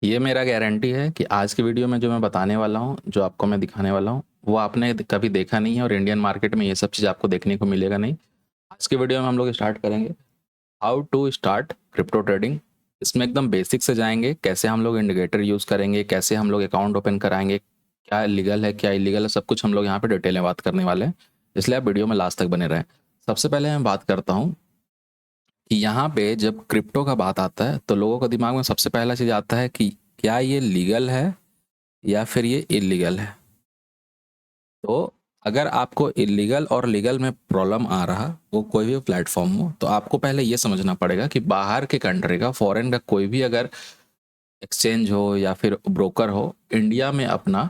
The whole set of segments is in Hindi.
ये मेरा गारंटी है कि आज की वीडियो में जो मैं बताने वाला हूँ, जो आपको मैं दिखाने वाला हूँ, वो आपने कभी देखा नहीं है और इंडियन मार्केट में ये सब चीज़ आपको देखने को मिलेगा नहीं। आज की वीडियो में हम लोग स्टार्ट करेंगे how to start crypto trading. इसमें एकदम बेसिक से जाएंगे, कैसे हम लोग इंडिकेटर यूज़ करेंगे, कैसे हम लोग अकाउंट ओपन कराएंगे, क्या लीगल है क्या इलीगल है, सब कुछ हम लोग यहाँ पे डिटेल में बात करने वाले हैं। इसलिए आप वीडियो में लास्ट तक बने रहें। सबसे पहले मैं बात करता हूँ कि यहाँ पे जब क्रिप्टो का बात आता है तो लोगों के दिमाग में सबसे पहला चीज़ आता है कि क्या ये लीगल है या फिर ये इलीगल है। तो अगर आपको इलीगल और लीगल में प्रॉब्लम आ रहा, वो कोई भी प्लेटफॉर्म हो, तो आपको पहले ये समझना पड़ेगा कि बाहर के कंट्री का, फॉरेन का कोई भी अगर एक्सचेंज हो या फिर ब्रोकर हो, इंडिया में अपना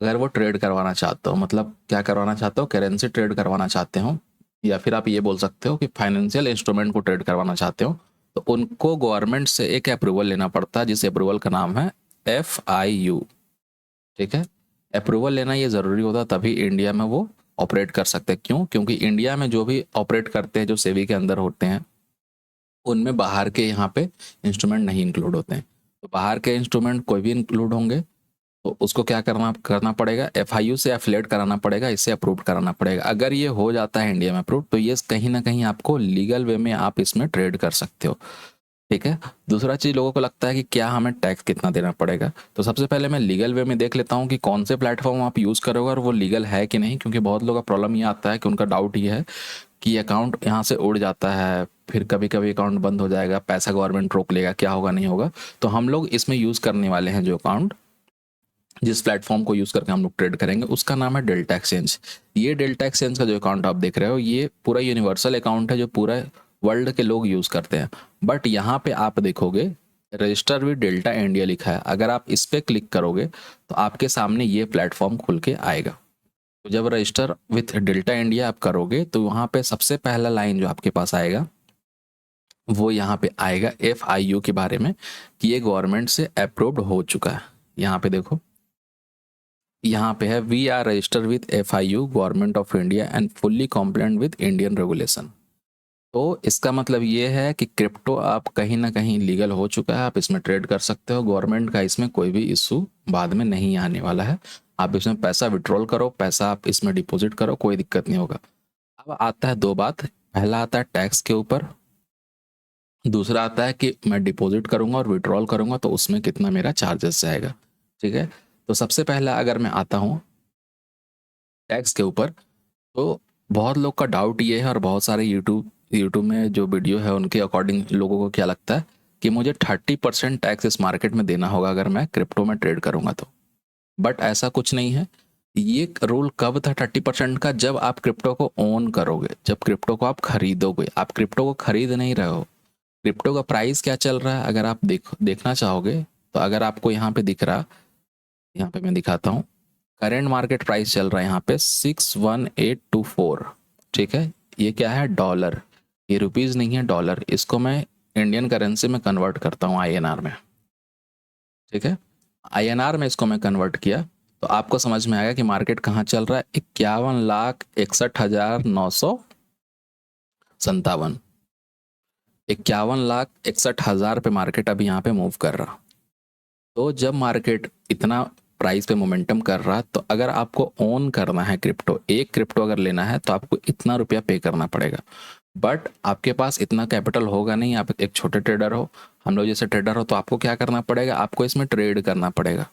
अगर वो ट्रेड करवाना चाहते हो, मतलब क्या करवाना चाहते हो, करेंसी ट्रेड करवाना चाहते हो, या फिर आप ये बोल सकते हो कि फाइनेंशियल इंस्ट्रूमेंट को ट्रेड करवाना चाहते हो, तो उनको गवर्नमेंट से एक अप्रूवल लेना पड़ता है, जिस अप्रूवल का नाम है FIU। ठीक है, अप्रूवल लेना ये ज़रूरी होता, तभी इंडिया में वो ऑपरेट कर सकते हैं। क्यों? क्योंकि इंडिया में जो भी ऑपरेट करते हैं, जो सेबी के अंदर होते हैं, उनमें बाहर के यहाँ पे इंस्ट्रूमेंट नहीं इंक्लूड होते हैं। तो बाहर के इंस्ट्रूमेंट कोई भी इंक्लूड होंगे तो उसको क्या करना करना पड़ेगा, FIU से एफिलेट कराना पड़ेगा, इससे अप्रूव कराना पड़ेगा। अगर ये हो जाता है इंडिया में अप्रूव, तो ये कहीं ना कहीं आपको लीगल वे में आप इसमें ट्रेड कर सकते हो। ठीक है। दूसरा चीज़, लोगों को लगता है कि क्या हमें टैक्स कितना देना पड़ेगा, तो सबसे पहले मैं लीगल वे में देख लेता हूँ कि कौन से प्लेटफॉर्म आप यूज़ करोगे और वो लीगल है कि नहीं। क्योंकि बहुत लोगों का प्रॉब्लम ये आता है कि उनका डाउट ये है कि अकाउंट यहाँ से उड़ जाता है, फिर कभी कभी अकाउंट बंद हो जाएगा, पैसा गवर्नमेंट रोक लेगा, क्या होगा नहीं होगा। तो हम लोग इसमें यूज़ करने वाले हैं जो अकाउंट, जिस प्लेटफॉर्म को यूज़ करके हम लोग ट्रेड करेंगे, उसका नाम है डेल्टा एक्सचेंज। ये डेल्टा एक्सचेंज का जो अकाउंट आप देख रहे हो, ये पूरा यूनिवर्सल अकाउंट है जो पूरा वर्ल्ड के लोग यूज़ करते हैं। बट यहाँ पे आप देखोगे रजिस्टर विद डेल्टा इंडिया लिखा है। अगर आप इस पर क्लिक करोगे तो आपके सामने ये प्लेटफॉर्म खुल के आएगा। तो जब रजिस्टर विथ डेल्टा इंडिया आप करोगे तो वहाँ पे सबसे पहला लाइन जो आपके पास आएगा, वो यहाँ पे आएगा FIU के बारे में, कि ये गवर्नमेंट से अप्रूव्ड हो चुका है। यहाँ पे देखो, यहाँ पे है we are registered with FIU government of India and fully compliant with Indian regulation. तो इसका मतलब ये है कि क्रिप्टो आप कहीं ना कहीं लीगल हो चुका है, आप इसमें ट्रेड कर सकते हो। गवर्नमेंट का इसमें कोई भी इशू बाद में नहीं आने वाला है। आप इसमें पैसा विड्रॉल करो, पैसा आप इसमें डिपॉजिट करो, कोई दिक्कत नहीं होगा। अब आता है दो बात, पहला आता है टैक्स के ऊपर, दूसरा आता है कि मैं डिपॉजिट करूंगा और विड्रॉल करूंगा तो उसमें कितना मेरा चार्जेस जाएगा। ठीक है। तो सबसे पहला अगर मैं आता हूँ टैक्स के ऊपर, तो बहुत लोग का डाउट ये है, और बहुत सारे यूट्यूब यूट्यूब में जो वीडियो है उनके अकॉर्डिंग लोगों को क्या लगता है कि मुझे 30% टैक्स इस मार्केट में देना होगा अगर मैं क्रिप्टो में ट्रेड करूंगा तो। बट ऐसा कुछ नहीं है। ये रूल कब था 30% का? जब आप क्रिप्टो को ओन करोगे, जब क्रिप्टो को आप खरीदोगे। आप क्रिप्टो को खरीद नहीं रहे हो। क्रिप्टो का प्राइस क्या चल रहा है अगर आप देखना चाहोगे, तो अगर आपको यहाँ पे दिख रहा, यहाँ पे मैं दिखाता हूँ। करेंट मार्केट प्राइस चल रहा है यहाँ पे 61824। ठीक है। ये क्या है? डॉलर। ये रुपीज़ नहीं है, डॉलर। इसको मैं इंडियन करेंसी में कन्वर्ट करता हूँ INR में। ठीक है। INR में इसको मैं कन्वर्ट किया तो आपको समझ में आएगा कि मार्केट कहाँ चल रहा है। 51,61,957। 51,61,000 पे मार्केट अभी यहाँ पे मूव कर रहा। तो जब मार्केट इतना प्राइस पे मोमेंटम कर रहा, तो अगर आपको ओन करना है क्रिप्टो, एक क्रिप्टो अगर लेना है, तो आपको इतना रुपया पे करना पड़ेगा। बट आपके पास इतना कैपिटल होगा नहीं, आप एक छोटे ट्रेडर हो, हम लोग जैसे ट्रेडर हो, तो आपको क्या करना पड़ेगा, आपको इसमें ट्रेड करना पड़ेगा।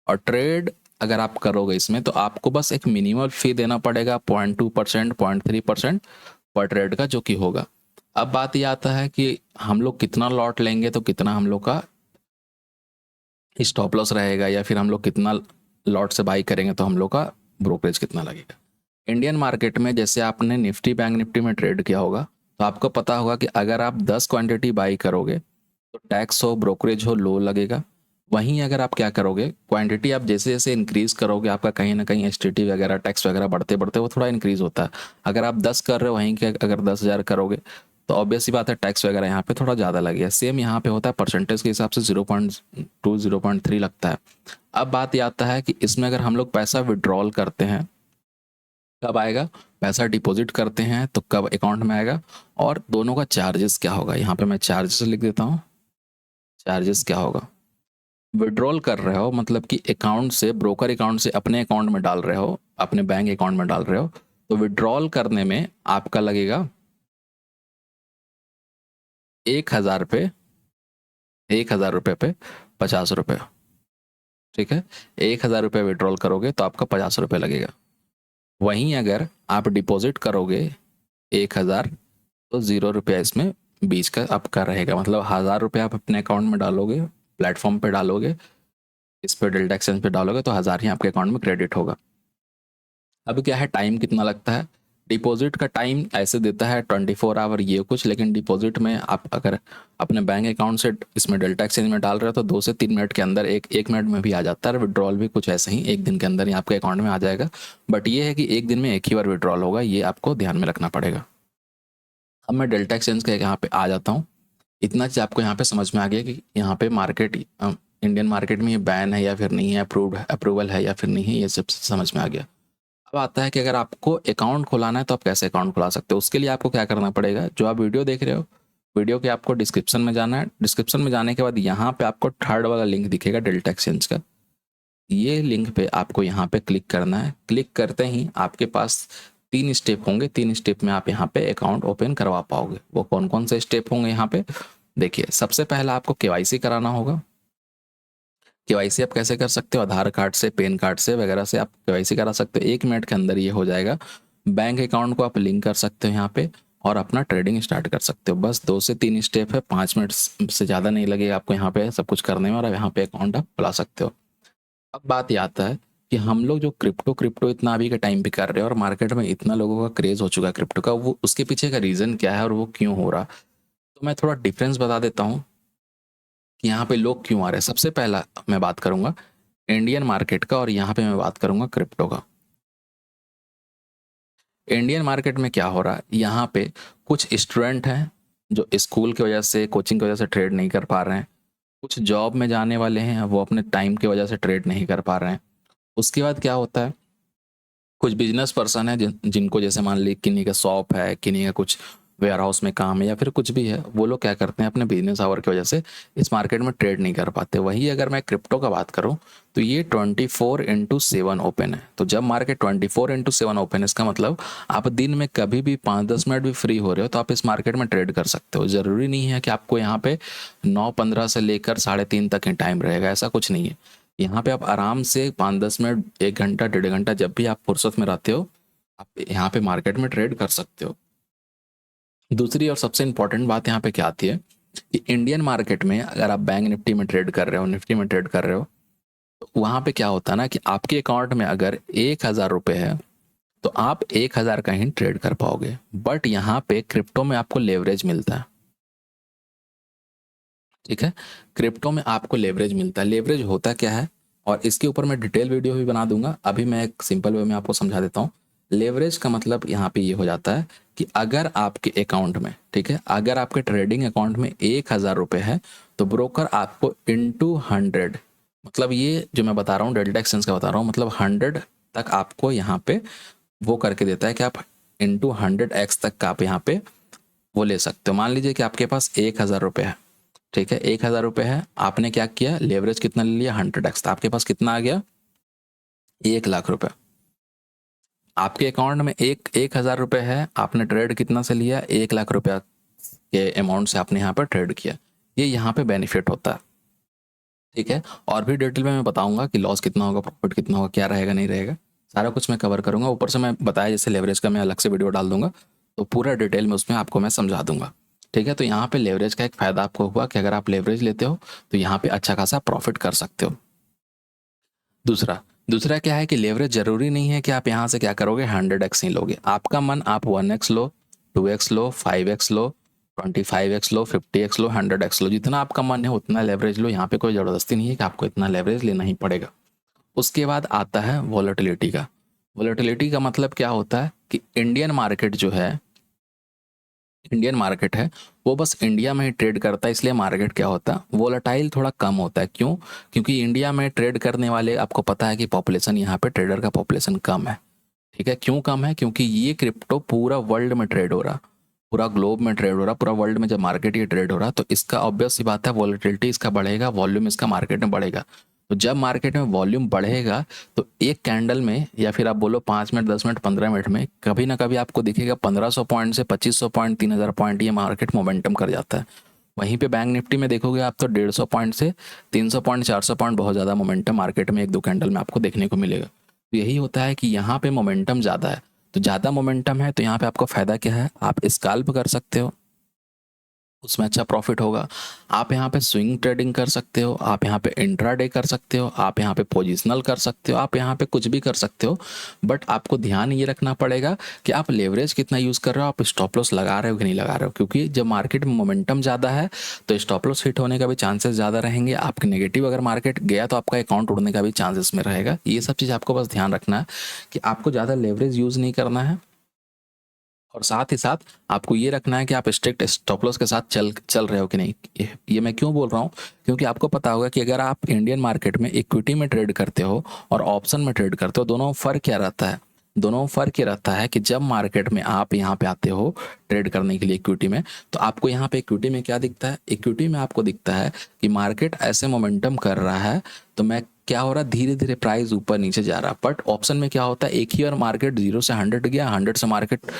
और ट्रेड अगर आप करोगे इसमें, तो आपको बस एक मिनिमल फी देना पड़ेगा, 0.2%, 0.3% पर ट्रेड का, जो कि होगा। अब बात यह आता है कि हम लोग कितना लॉट लेंगे, तो कितना हम लोग का स्टॉप लॉस रहेगा, या फिर हम लोग कितना लॉट से बाई करेंगे तो हम लोग का ब्रोकरेज कितना लगेगा। इंडियन मार्केट में जैसे आपने निफ्टी, बैंक निफ्टी में ट्रेड किया होगा, तो आपको पता होगा कि अगर आप 10 क्वांटिटी बाई करोगे तो टैक्स हो, ब्रोकरेज हो, लो लगेगा। वहीं अगर आप क्या करोगे, क्वांटिटी आप जैसे जैसे इंक्रीज करोगे, आपका कहीं ना कहीं STT वगैरह, टैक्स वगैरह बढ़ते बढ़ते वो थोड़ा इंक्रीज होता है। अगर आप 10 कर रहे हो, वहीं के अगर 10,000 करोगे, तो ऑब्वियस सी बात है टैक्स वगैरह यहाँ पे थोड़ा ज़्यादा लगेगा। सेम यहाँ पे होता है, परसेंटेज के हिसाब से 0.2, 0.3 लगता है। अब बात ये आता है कि इसमें अगर हम लोग पैसा विड्रॉल करते हैं, कब आएगा, पैसा डिपॉजिट करते हैं तो कब अकाउंट में आएगा, और दोनों का चार्जेस क्या होगा। यहाँ पे मैं चार्जेस लिख देता हूँ, चार्जेस क्या होगा। विड्रॉल कर रहे हो मतलब कि अकाउंट से, ब्रोकर अकाउंट से अपने अकाउंट में डाल रहे हो, अपने बैंक अकाउंट में डाल रहे हो, तो विड्रॉल करने में आपका लगेगा 1,000 रुपये, 1,000 रुपये पे 50 रुपये। ठीक है, 1,000 रुपये विड्रॉल करोगे तो आपका 50 रुपये लगेगा। वहीं अगर आप डिपॉजिट करोगे 1,000, तो 0 रुपया इसमें बीच का आपका रहेगा, मतलब 1,000 रुपये आप अपने अकाउंट में डालोगे, प्लेटफॉर्म पे डालोगे, इस पे डेल्टा एक्सचेंज पे डालोगे तो 1,000 ही आपके अकाउंट में क्रेडिट होगा। अब क्या है, टाइम कितना लगता है, डिपॉजिट का टाइम ऐसे देता है 24 आवर ये कुछ, लेकिन डिपॉजिट में आप अगर अपने बैंक अकाउंट से इसमें डेल्टा एक्सचेंज में डाल रहे हो तो 2 से 3 मिनट के अंदर, एक मिनट में भी आ जाता है। विड्रॉल भी कुछ ऐसे ही 1 दिन के अंदर ही आपके अकाउंट में आ जाएगा, बट ये है कि 1 दिन में एक ही बार विड्रॉल होगा, ये आपको ध्यान में रखना पड़ेगा। अब मैं डेल्टा एक्सचेंज के यहाँ पे आ जाता हूँ। इतना चीज़ आपको यहाँ पे समझ में आ गया कि यहाँ पे मार्केट, इंडियन मार्केट में ये बैन है या फिर नहीं है, अप्रूवल है या फिर नहीं है, ये सब समझ में आ गया। अब आता है कि अगर आपको अकाउंट खुलाना है तो आप कैसे अकाउंट खुला सकते हो। उसके लिए आपको क्या करना पड़ेगा, जो आप वीडियो देख रहे हो, वीडियो के आपको डिस्क्रिप्शन में जाना है। डिस्क्रिप्शन में जाने के बाद यहाँ पे आपको थर्ड वाला लिंक दिखेगा डेल्टा एक्सचेंज का, ये लिंक पे आपको यहाँ पे क्लिक करना है। क्लिक करते ही आपके पास 3 स्टेप होंगे, 3 स्टेप में आप यहाँ पे अकाउंट ओपन करवा पाओगे। वो कौन कौन से स्टेप होंगे यहाँ पे देखिए। सबसे पहला आपको केवाईसी कराना होगा। केवाईसी आप कैसे कर सकते हो, आधार कार्ड से, पैन कार्ड से वगैरह से आप केवाईसी करा सकते हो। 1 मिनट के अंदर ये हो जाएगा। बैंक अकाउंट को आप लिंक कर सकते हो यहाँ पे और अपना ट्रेडिंग स्टार्ट कर सकते हो। बस 2 से 3 स्टेप है, 5 मिनट से ज़्यादा नहीं लगेगा आपको यहाँ पे सब कुछ करने में, और यहाँ पे अकाउंट आप खुला सकते हो। अब बात ये आता है कि हम लोग जो क्रिप्टो इतना अभी के टाइम पे कर रहे हैं और मार्केट में इतना लोगों का क्रेज हो चुका है क्रिप्टो का, वो उसके पीछे का रीज़न क्या है और वो क्यों हो रहा, तो मैं थोड़ा डिफरेंस बता देता हूँ कि यहाँ पे लोग क्यों आ रहे हैं। सबसे पहला मैं बात करूंगा इंडियन मार्केट का, और यहाँ पे मैं बात करूंगा क्रिप्टो का। इंडियन मार्केट में क्या हो रहा है, यहाँ पे कुछ स्टूडेंट हैं जो स्कूल की वजह से, कोचिंग की वजह से ट्रेड नहीं कर पा रहे हैं। कुछ जॉब में जाने वाले हैं, वो अपने टाइम की वजह से ट्रेड नहीं कर पा रहे हैं। उसके बाद क्या होता है, कुछ बिजनेस पर्सन है जिनको जैसे मान ली किन्हीं का शॉप है, किन्हीं का कुछ वेयर हाउस में काम है या फिर कुछ भी है, वो लोग क्या करते हैं अपने बिजनेस आवर की वजह से इस मार्केट में ट्रेड नहीं कर पाते। वही अगर मैं क्रिप्टो का बात करूं तो ये 24/7 ओपन है। तो जब मार्केट 24/7 ओपन है, इसका मतलब आप दिन में कभी भी 5-10 मिनट भी फ्री हो रहे हो तो आप इस मार्केट में ट्रेड कर सकते हो। ज़रूरी नहीं है कि आपको यहाँ पे 9:15 से लेकर 3:30 तक ही टाइम रहेगा, ऐसा कुछ नहीं है। यहाँ पे आप आराम से 5-10 मिनट, 1 घंटा, 1.5 घंटा, जब भी आप फुर्सत में रहते हो आप यहाँ पे मार्केट में ट्रेड कर सकते हो। दूसरी और सबसे इम्पोर्टेंट बात यहाँ पे क्या आती है कि इंडियन मार्केट में अगर आप बैंक निफ्टी में ट्रेड कर रहे हो, निफ्टी में ट्रेड कर रहे हो, तो वहाँ पे क्या होता है ना कि आपके अकाउंट में अगर 1,000 रुपये है तो आप 1,000 का ही ट्रेड कर पाओगे। बट यहाँ पे क्रिप्टो में आपको लेवरेज मिलता है। ठीक है, क्रिप्टो में आपको लेवरेज मिलता है। लेवरेज होता क्या है और इसके ऊपर मैं डिटेल वीडियो भी बना दूंगा, अभी मैं एक सिंपल वे में आपको समझा देता हूँ। लेवरेज का मतलब यहाँ पे ये हो जाता है कि अगर आपके अकाउंट में, ठीक है, अगर आपके ट्रेडिंग अकाउंट में 1,000 रुपये है तो ब्रोकर आपको इंटू 100, मतलब ये जो मैं बता रहा हूँ डेल्टा एक्सचेंज का बता रहा हूँ, मतलब 100 तक आपको यहाँ पे वो करके देता है कि आप इंटू 100x तक का आप यहाँ पे वो ले सकते हो। मान लीजिए कि आपके पास 1,000 रुपये है, ठीक है, 1,000 रुपये है, आपने क्या किया, लेवरेज कितना ले लिया, 100x, तो आपके पास कितना आ गया, 1,00,000 रुपये। आपके अकाउंट में 1,000 रुपये है, आपने ट्रेड कितना से लिया, 1,00,000 रुपया के अमाउंट से आपने यहाँ पर ट्रेड किया। ये यहाँ पे बेनिफिट होता है। ठीक है, और भी डिटेल में मैं बताऊंगा कि लॉस कितना होगा, प्रॉफिट कितना होगा, क्या रहेगा नहीं रहेगा, सारा कुछ मैं कवर करूंगा। ऊपर से मैं बताया जैसे लेवरेज का मैं अलग से वीडियो डाल दूंगा, तो पूरा डिटेल में उसमें आपको मैं समझा दूंगा। ठीक है, तो यहाँ पे लेवरेज का एक फ़ायदा आपको हुआ कि अगर आप लेवरेज लेते हो तो यहाँ पे अच्छा खासा प्रॉफिट कर सकते हो। दूसरा दूसरा क्या है कि लेवरेज ज़रूरी नहीं है कि आप यहाँ से क्या करोगे 100x ही लोगे। आपका मन, आप 1x लो, 2x लो, 5x लो, 25x लो, 50x लो, 100x लो, जितना आपका मन है उतना लेवरेज लो। यहाँ पे कोई ज़बरदस्ती नहीं है कि आपको इतना लेवरेज लेना ही पड़ेगा। उसके बाद आता है वॉलेटिलिटी का। वॉलेटिलिटी का मतलब क्या होता है कि इंडियन मार्केट है वो बस इंडिया में ही ट्रेड करता है, इसलिए मार्केट क्या होता है, वोलेटाइल थोड़ा कम होता है। क्यों? क्योंकि इंडिया में ट्रेड करने वाले, आपको पता है कि पॉपुलेशन, यहाँ पे ट्रेडर का पॉपुलेशन कम है। ठीक है, क्यों कम है? क्योंकि ये क्रिप्टो पूरा वर्ल्ड में ट्रेड हो रहा, पूरा ग्लोब में ट्रेड हो रहा, पूरा वर्ल्ड में जब मार्केट ये ट्रेड हो रहा, तो इसका ऑब्वियस सी बात है वॉलेटिलिटी इसका बढ़ेगा, वॉल्यूम इसका मार्केट में बढ़ेगा। तो जब मार्केट में वॉल्यूम बढ़ेगा तो एक कैंडल में, या फिर आप बोलो 5 मिनट, 10 मिनट, 15 मिनट में कभी ना कभी आपको दिखेगा 1500 पॉइंट से 2500 पॉइंट, 3000 पॉइंट ये मार्केट मोमेंटम कर जाता है। वहीं पे बैंक निफ्टी में देखोगे आप तो 150 पॉइंट से 300 पॉइंट, 400 पॉइंट बहुत ज़्यादा मोमेंटम मार्केट में एक दो कैंडल में आपको देखने को मिलेगा। तो यही होता है कि यहाँ पे मोमेंटम ज़्यादा है, तो ज़्यादा मोमेंटम है तो यहाँ पे आपको फ़ायदा क्या है, आप स्कैल्प कर सकते हो, उसमें अच्छा प्रॉफिट होगा। आप यहाँ पे स्विंग ट्रेडिंग कर सकते हो, आप यहाँ पे इंट्राडे कर सकते हो, आप यहाँ पे पोजिशनल कर सकते हो, आप यहाँ पे कुछ भी कर सकते हो। बट आपको ध्यान ये रखना पड़ेगा कि आप लेवरेज कितना यूज़ कर रहे हो, आप स्टॉप लॉस लगा रहे हो कि नहीं लगा रहे हो, क्योंकि जब मार्केट में मोमेंटम ज़्यादा है तो स्टॉप लॉस हिट होने का भी चांसेस ज़्यादा रहेंगे। आपके नेगेटिव अगर मार्केट गया तो आपका अकाउंट उड़ने का भी चांसेस में रहेगा। ये सब चीज़ आपको बस ध्यान रखना है कि आपको ज़्यादा लेवरेज यूज़ नहीं करना है, और साथ ही साथ आपको ये रखना है कि आप स्ट्रिक्ट स्टॉप लॉस के साथ चल रहे हो कि नहीं। ये मैं क्यों बोल रहा हूँ, क्योंकि आपको पता होगा कि अगर आप इंडियन मार्केट में इक्विटी में ट्रेड करते हो और ऑप्शन में ट्रेड करते हो, दोनों में फ़र्क क्या रहता है। दोनों में फ़र्क ये रहता है कि जब मार्केट में आप यहाँ पे आते हो ट्रेड करने के लिए इक्विटी में, तो आपको यहाँ पे इक्विटी में क्या दिखता है, इक्विटी में आपको दिखता है कि मार्केट ऐसे मोमेंटम कर रहा है, तो मैं क्या हो रहा है, धीरे धीरे प्राइस ऊपर नीचे जा रहा है। बट ऑप्शन में क्या होता है, एक ही बार मार्केट 0 से 100 गया, 100 से मार्केट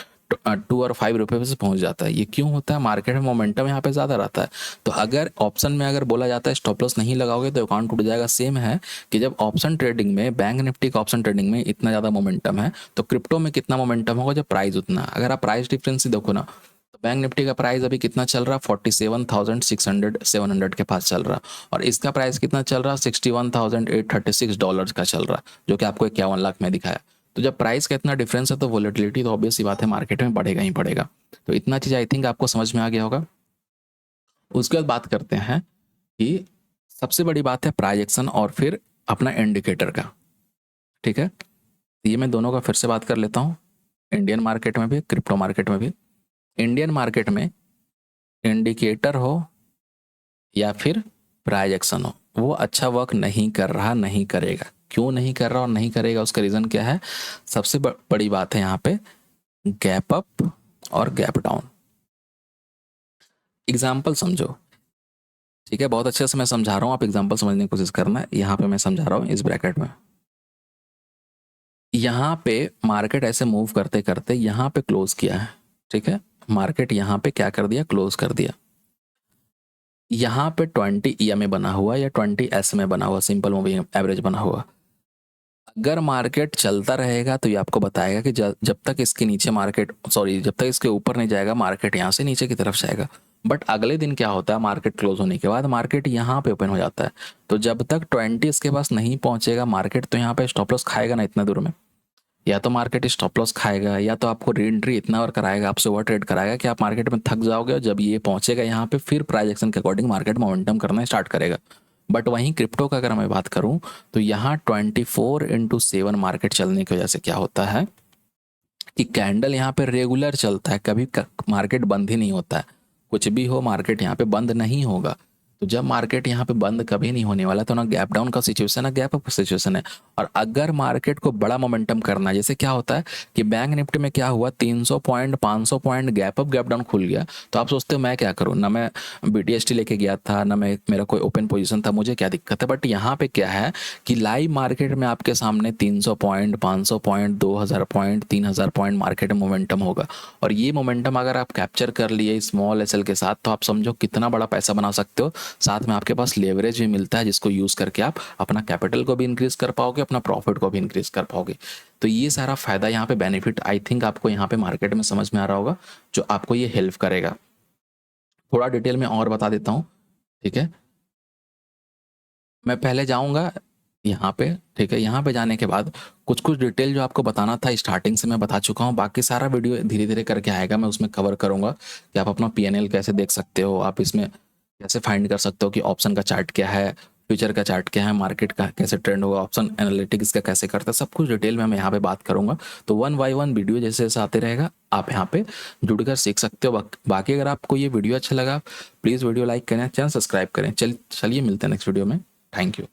2 और 5 रुपये से पहुंच जाता है। ये क्यों होता है, मार्केट में मोमेंटम यहाँ पे ज़्यादा रहता है। तो अगर ऑप्शन में अगर बोला जाता है स्टॉप लॉस नहीं लगाओगे तो अकाउंट टूट जाएगा, सेम है कि जब ऑप्शन ट्रेडिंग में, बैंक निफ्टी का ऑप्शन ट्रेडिंग में इतना ज़्यादा मोमेंटम है, तो क्रिप्टो में कितना मोमेंटम होगा जब प्राइस उतना। अगर आप प्राइस डिफरेंस ही देखो ना, तो बैंक निफ्टी का प्राइस अभी कितना चल रहा है, 47,600 700 के पास चल रहा, और इसका प्राइस कितना चल रहा है, $61,836 का चल रहा, जो कि आपको 51 लाख में दिखाया। तो जब प्राइस का इतना डिफरेंस है तो वोलेटिलिटी तो ऑब्वियस सी बात है मार्केट में बढ़ेगा ही बढ़ेगा। तो इतना चीज़ आई थिंक आपको समझ में आ गया होगा। उसके बाद बात करते हैं कि सबसे बड़ी बात है प्राइस एक्शन और फिर अपना इंडिकेटर का। ठीक है, ये मैं दोनों का फिर से बात कर लेता हूँ, इंडियन मार्केट में भी, क्रिप्टो मार्केट में भी। इंडियन मार्केट में इंडिकेटर हो या फिर प्राइस एक्शन हो, वो अच्छा वर्क नहीं कर रहा, नहीं करेगा। क्यों नहीं कर रहा और नहीं करेगा, उसका रीज़न क्या है। सबसे बड़ी बात है यहाँ पे गैप अप और गैप डाउन। एग्जाम्पल समझो, ठीक है, बहुत अच्छे से मैं समझा रहा हूँ, आप एग्जाम्पल समझने की कोशिश करना है। यहाँ पे मैं समझा रहा हूँ इस ब्रैकेट में, यहाँ पे मार्केट ऐसे मूव करते करते यहाँ पे क्लोज किया है। ठीक है, मार्केट यहाँ पे क्या कर दिया, क्लोज कर दिया। यहाँ पे 20 EMA बना हुआ या 20 SMA बना हुआ, सिंपल मूविंग एवरेज बना हुआ। अगर मार्केट चलता रहेगा तो ये आपको बताएगा कि जब तक इसके नीचे मार्केट, सॉरी, जब तक इसके ऊपर नहीं जाएगा मार्केट यहाँ से नीचे की तरफ जाएगा। बट अगले दिन क्या होता है, मार्केट क्लोज होने के बाद मार्केट यहाँ पे ओपन हो जाता है। तो जब तक 20 इसके पास नहीं पहुंचेगा मार्केट, तो यहाँ पे स्टॉप लॉस खाएगा ना इतना दूर में। या तो मार्केट स्टॉप लॉस खाएगा, या तो आपको री एंट्री इतना और कराएगा, आपसे ओवर ट्रेड कराएगा कि आप मार्केट में थक जाओगे, और जब ये पहुंचेगा यहाँ पे फिर प्राइस एक्शन के अकॉर्डिंग मार्केट मोमेंटम करना स्टार्ट करेगा। बट वहीं क्रिप्टो का अगर मैं बात करूं तो यहाँ 24/7 मार्केट चलने की वजह से क्या होता है कि कैंडल यहाँ पे रेगुलर चलता है, कभी मार्केट बंद ही नहीं होता है। कुछ भी हो मार्केट यहाँ पे बंद नहीं होगा। तो जब मार्केट यहाँ पे बंद कभी नहीं होने वाला, तो ना गैप डाउन का सिचुएशन है, गैप अप का सिचुएशन है। और अगर मार्केट को बड़ा मोमेंटम करना है, जैसे क्या होता है कि बैंक निफ्टी में क्या हुआ, 300 point 500 point gap up gap down खुल गया, तो आप सोचते हो मैं क्या करूँ, ना मैं BTST लेके गया था, ना मैं, मेरा कोई ओपन पोजिशन था, मुझे क्या दिक्कत है। बट यहाँ पे क्या है कि लाइव मार्केट में आपके सामने 300 point 500 point 2000 point 3000 point market में मोमेंटम होगा। और ये मोमेंटम अगर आप कैप्चर कर लिए स्मॉल SL के साथ, तो आप समझो कितना बड़ा पैसा बना सकते हो। साथ में आपके पास लेवरेज भी मिलता है, जिसको यूज़ करके आप अपना कैपिटल को भी इंक्रीज कर पाओगे, अपना प्रॉफिट को भी इंक्रीज कर पाओगे। तो ये सारा फायदा यहाँ पे, बेनिफिट आई थिंक आपको यहाँ पे मार्केट में समझ में आ रहा होगा, जो आपको ये हेल्प करेगा। थोड़ा डिटेल में और बता देता हूँ, ठीक है। मैं पहले जाऊँगा यहाँ पे, ठीक है। यहाँ पे जाने के बाद कुछ कुछ डिटेल जो आपको बताना था स्टार्टिंग से मैं बता चुका हूँ। बाकी सारा वीडियो धीरे धीरे करके आएगा, मैं उसमें कवर करूँगा कि आप अपना PNL कैसे देख सकते हो, आप इसमें कैसे फाइंड कर सकते हो कि ऑप्शन का चार्ट क्या है, फ्यूचर का चार्ट क्या है, मार्केट का कैसे ट्रेंड होगा, ऑप्शन एनालिटिक्स का कैसे करता है, सब कुछ डिटेल में मैं यहाँ पे बात करूँगा। तो 1 बाय 1 वीडियो जैसे जैसे आते रहेगा, आप यहाँ पे जुड़कर सीख सकते हो। बाकी अगर आपको ये वीडियो अच्छा लगा, प्लीज़ वीडियो लाइक करें, चैनल सब्सक्राइब करें। चलिए मिलते हैं नेक्स्ट वीडियो में। Thank you.